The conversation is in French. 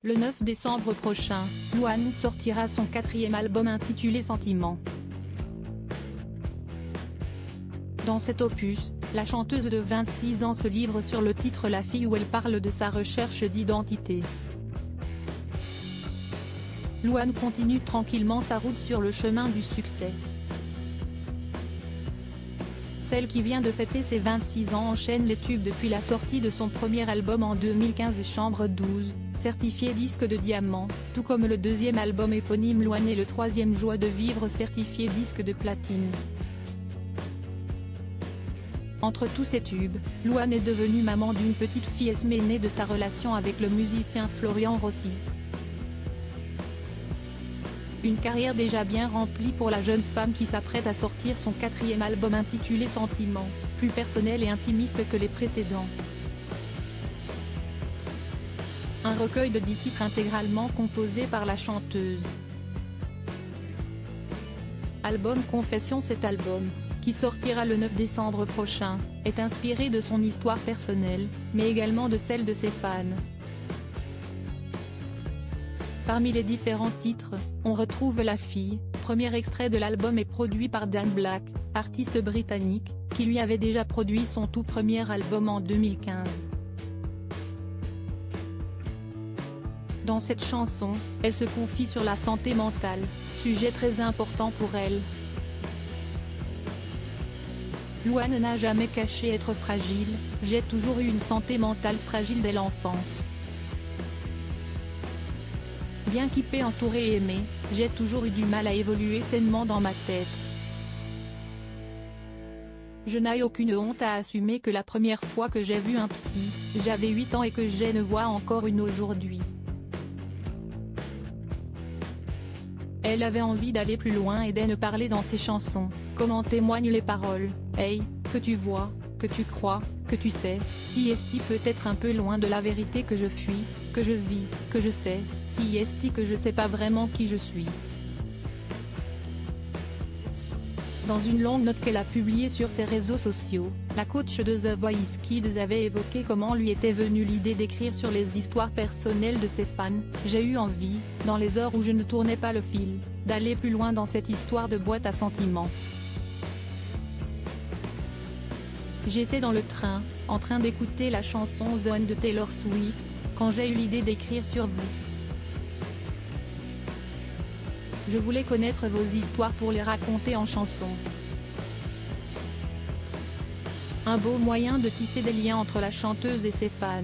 Le 9 décembre prochain, Louane sortira son 4e album intitulé Sentiment. Dans cet opus, la chanteuse de 26 ans se livre sur le titre La fille où elle parle de sa recherche d'identité. Louane continue tranquillement sa route sur le chemin du succès. Celle qui vient de fêter ses 26 ans enchaîne les tubes depuis la sortie de son premier album en 2015 Chambre 12, certifié disque de diamant, tout comme le 2e album éponyme Louane et le 3e Joie de vivre certifié disque de platine. Entre tous ces tubes, Louane est devenue maman d'une petite fille Esmé née de sa relation avec le musicien Florian Rossi. Une carrière déjà bien remplie pour la jeune femme qui s'apprête à sortir son 4e album intitulé Sentiment, plus personnel et intimiste que les précédents. Un recueil de 10 titres intégralement composé par la chanteuse. Album Confession. Cet album, qui sortira le 9 décembre prochain, est inspiré de son histoire personnelle, mais également de celle de ses fans. Parmi les différents titres, on retrouve La fille, premier extrait de l'album est produit par Dan Black, artiste britannique, qui lui avait déjà produit son tout premier album en 2015. Dans cette chanson, elle se confie sur la santé mentale, sujet très important pour elle. Louane n'a jamais caché être fragile, j'ai toujours eu une santé mentale fragile dès l'enfance. Bien qu'hyper entourée et aimée, j'ai toujours eu du mal à évoluer sainement dans ma tête. Je n'ai aucune honte à assumer que la première fois que j'ai vu un psy, j'avais 8 ans et que je ne vois encore une aujourd'hui. Elle avait envie d'aller plus loin et d'en parler dans ses chansons, comme en témoignent les paroles. Hey, que tu vois, que tu crois, que tu sais, si esti peut être un peu loin de la vérité que je fuis, que je vis, que je sais, si esti que je sais pas vraiment qui je suis. Dans une longue note qu'elle a publiée sur ses réseaux sociaux, la coach de The Voice Kids avait évoqué comment lui était venue l'idée d'écrire sur les histoires personnelles de ses fans. J'ai eu envie, dans les heures où je ne tournais pas le fil, d'aller plus loin dans cette histoire de boîte à sentiments. J'étais dans le train, en train d'écouter la chanson Zone de Taylor Swift, quand j'ai eu l'idée d'écrire sur vous. Je voulais connaître vos histoires pour les raconter en chanson. Un beau moyen de tisser des liens entre la chanteuse et ses fans.